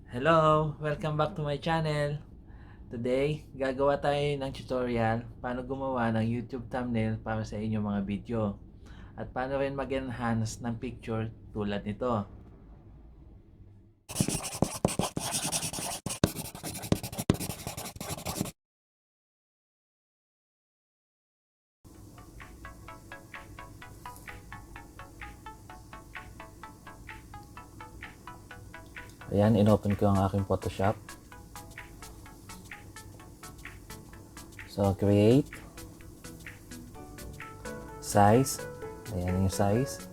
Hello! Welcome back to my channel. Today, gagawa tayo ng tutorial paano gumawa ng YouTube thumbnail para sa inyong mga video. At paano rin mag-enhance ng picture tulad nito. Ayan, inopen ko ang aking Photoshop. So, create. Size. Ayan yung size.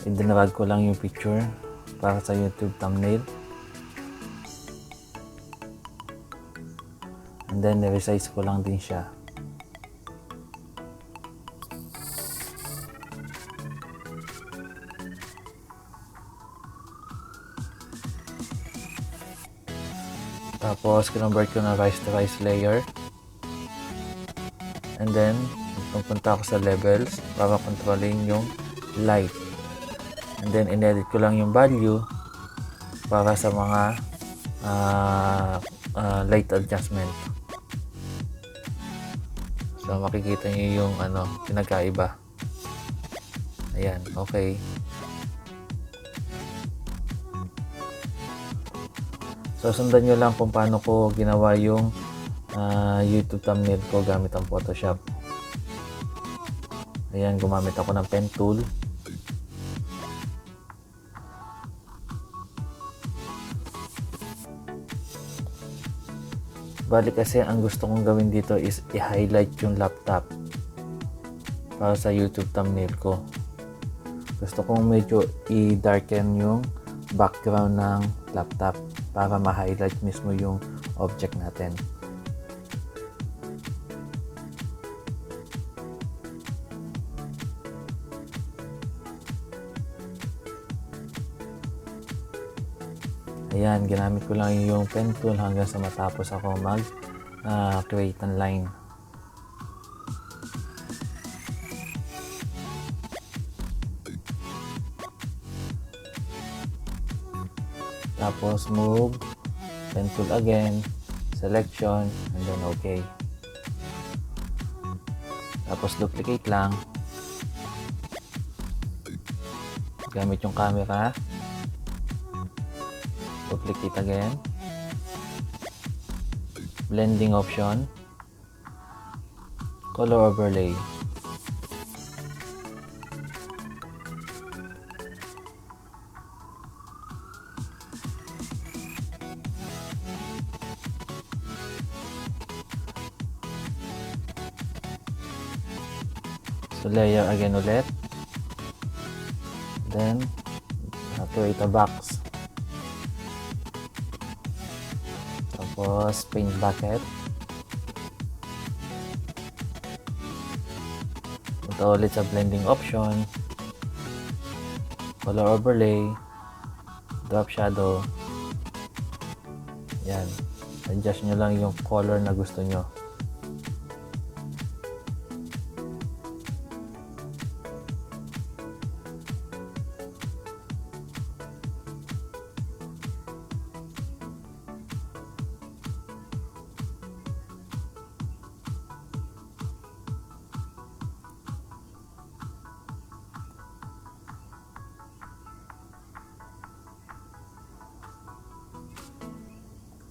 I-drag ko lang yung picture para sa YouTube thumbnail. And then, resize ko lang din siya. Tapos, convert ko na rise to rise layer. And then, pupunta ako sa levels para controlling yung light. And then, in-edit ko lang yung value para sa mga light adjustment. So, makikita nyo yung pinagkaiba. Ayan, okay. So, sundan nyo lang kung paano ko ginawa yung YouTube thumbnail ko gamit ang Photoshop. Ayan, gumamit ako ng pen tool. Bali kasi ang gusto kong gawin dito is i-highlight yung laptop para sa YouTube thumbnail ko. Gusto kong medyo i-darken yung background ng laptop para ma-highlight mismo yung object natin. Ayan, ginamit ko lang yung pen tool hanggang sa matapos ako mag-create ng line. Tapos move, pen tool again, selection, and then okay. Tapos duplicate lang. Gamit yung camera. Duplicate again. Blending option. Color overlay. So layer again ulit. Then create a box. Tapos paint bucket. Punta ulit sa blending option. Color overlay. Drop shadow. Yan. Adjust nyo lang yung color na gusto nyo.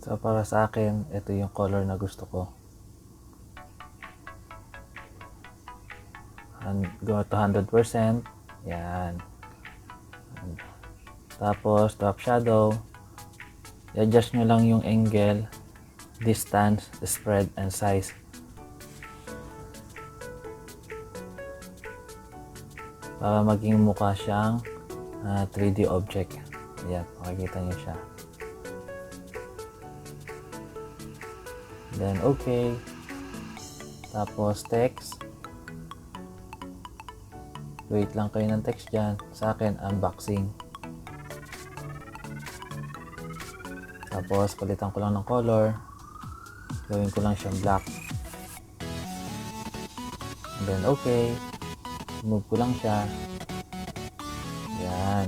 So, para sa akin, ito yung color na gusto ko. And go to 100%. Yan. Tapos, drop shadow. I-adjust nyo lang yung angle, distance, spread, and size. Para maging mukha siyang 3D object. Yan, makikita nyo siya. Then, okay. Tapos, text. Wait lang kayo ng text dyan. Sa akin, unboxing. Tapos, palitan ko lang ng color. Gawin ko lang siyang black. And then, okay. move ko lang siya. Yan.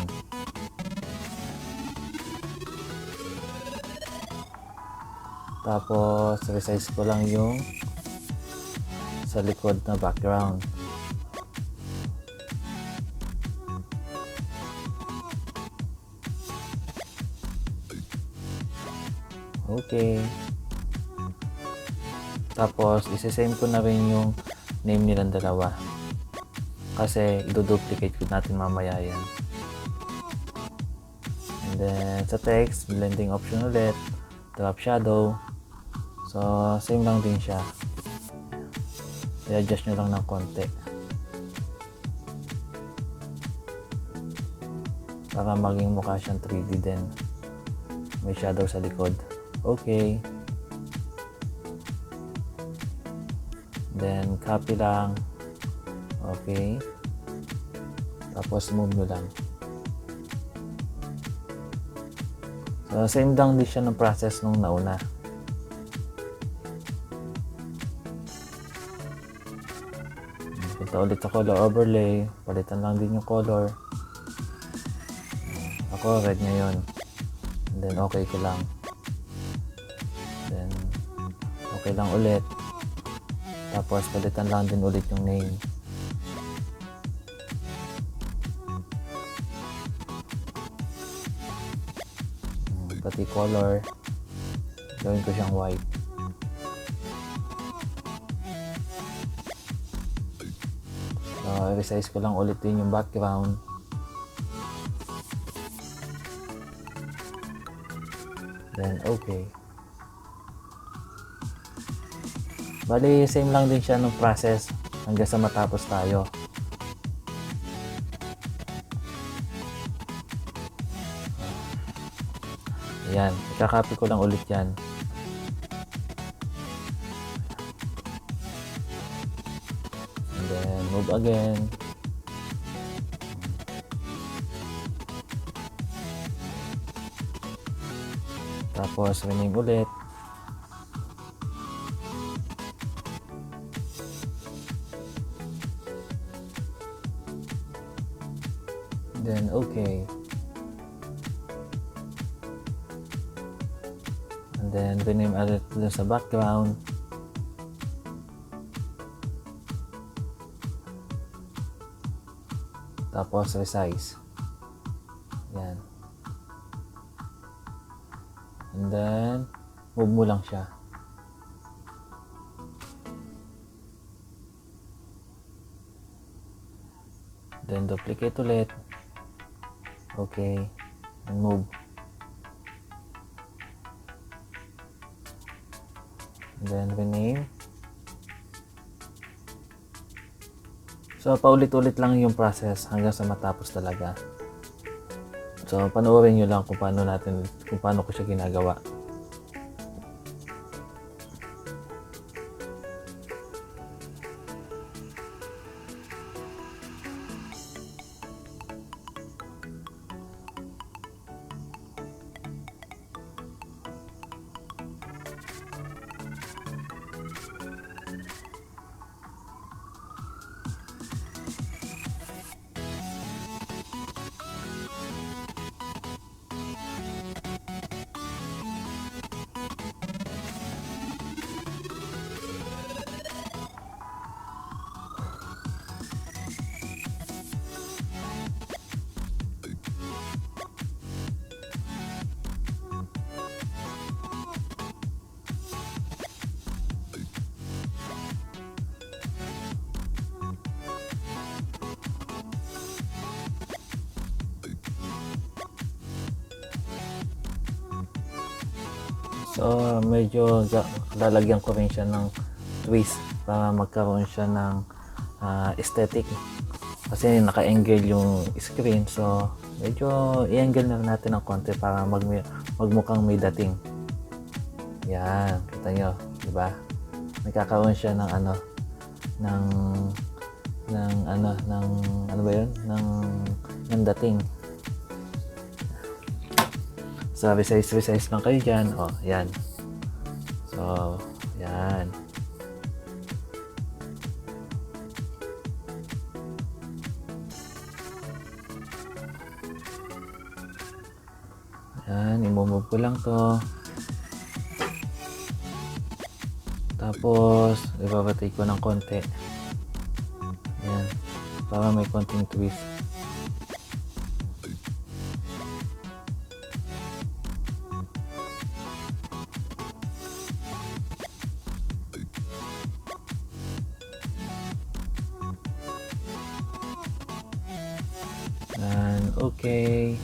Tapos resize ko lang yung sa likod na background. Okay. Tapos isi-same ko na rin yung name nilang dalawa. Kasi i-duplicate ko natin mamaya yan. And then sa text, blending option ulit, drop shadow. So same lang din siya. I-adjust nyo lang ng konti para maging mukha siyang 3D din. May shadow sa likod. Okay. Then copy lang. Okay. Tapos move nyo lang. So same lang din siya ng process nung nauna. Punta ulit sa color overlay. Palitan lang din yung color. Ako red ngayon. And then okay ko lang. Then okay lang ulit. Tapos palitan lang din ulit yung name. Pati color, gawin ko siyang white. So resize ko lang ulit din yung background. Then okay. Bali, same lang din siya ng process hanggang sa matapos tayo. Ayan, ikakopy ko lang ulit yan. And then, move again. Tapos, rename ulit. Then okay. And then rename ulit dun sa background. Tapos resize. Yan. And then move mo lang siya. Then duplicate ulit. Okay, and move. And then rename. So paulit-ulit lang yung process hanggang sa matapos talaga. So panoorin nyo lang kung paano ko siya ginagawa. So medyo lalagyan ko rin siya ng twist para magkaroon siya ng aesthetic, kasi naka-angle yung screen. So medyo i-angle na natin ng konti para magmukhang may dating. Yan, kita nyo, diba? Nagkakaroon siya ng ano ba yun? Ng dating. So, resize lang kayo dyan. O, yan. So, yan. Yan, imumove ko lang to. Tapos, ibabatay ko ng konti. Yan, para may konting twist. Yan, okay.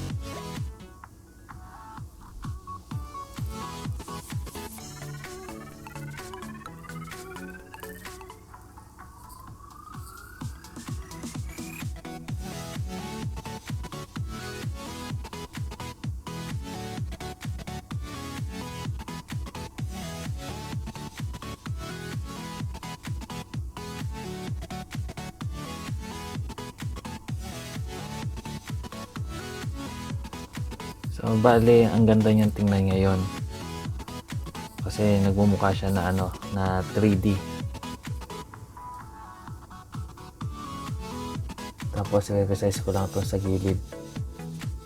So, bale, ang ganda niyang tingnan ngayon. Kasi nagmumukha siya na na 3D. Tapos, i-resize ko lang ito sa gilid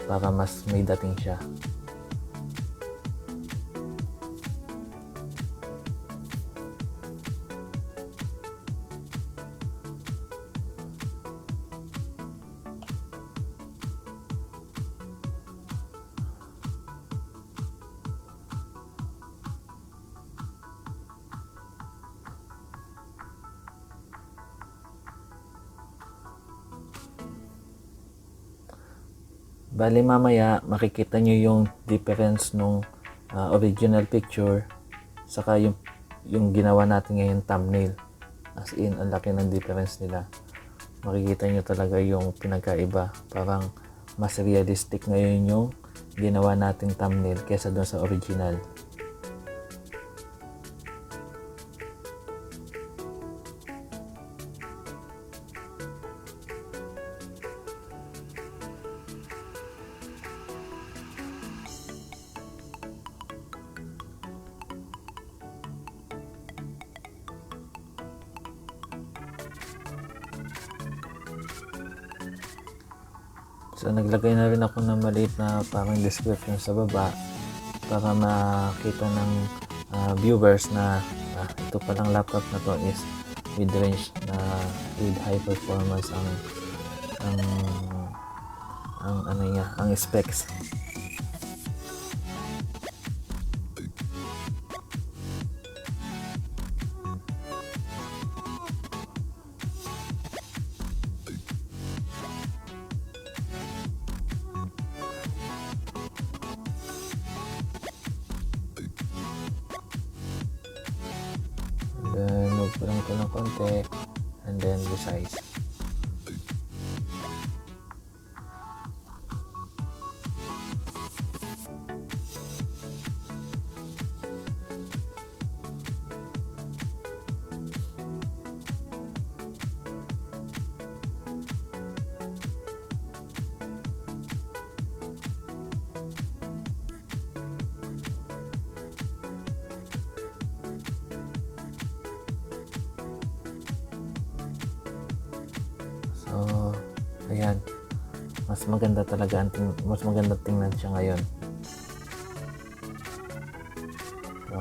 para mas may dating siya. Bali mamaya makikita nyo yung difference nung original picture saka yung ginawa natin ngayon thumbnail. As in, ang laki ng difference nila. Makikita nyo talaga yung pinagkaiba. Parang mas realistic ngayon yung ginawa nating thumbnail kesa doon sa original. So, naglagay na rin ako ng maliit na parang description sa baba para makita ng viewers na ito palang laptop na to is mid-range na with high performance ang specs. Then, move ko lang ito ng konti and then resize. So, ayan. Mas maganda talaga mas maganda tingnan siya ngayon. So,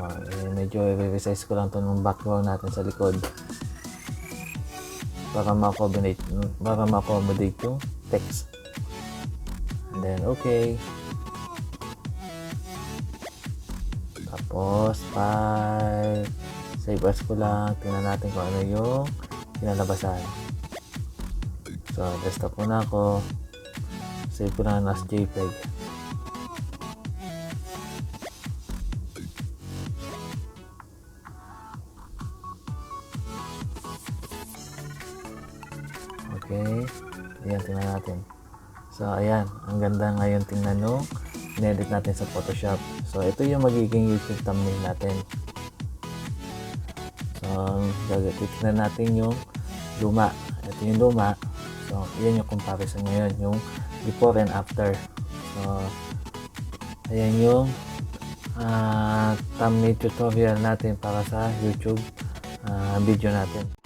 medyo i-resize ko lang to ng background natin sa likod para ma-accommodate yung text. And then, okay. Tapos, save as ko lang. Tingnan natin kung ano yung kinalabasan. So, desktop muna ako. Save ko na as JPEG. Okay. Ayan, tingnan natin. So, ayan. Ang ganda ngayon tingnan nung in-edit natin sa Photoshop. So, ito yung magiging YouTube thumbnail natin. So, titignan natin yung luma. Ito yung luma. So, yan yung comparison ngayon, yung before and after. So, ayan yung thumbnail tutorial natin para sa YouTube video natin.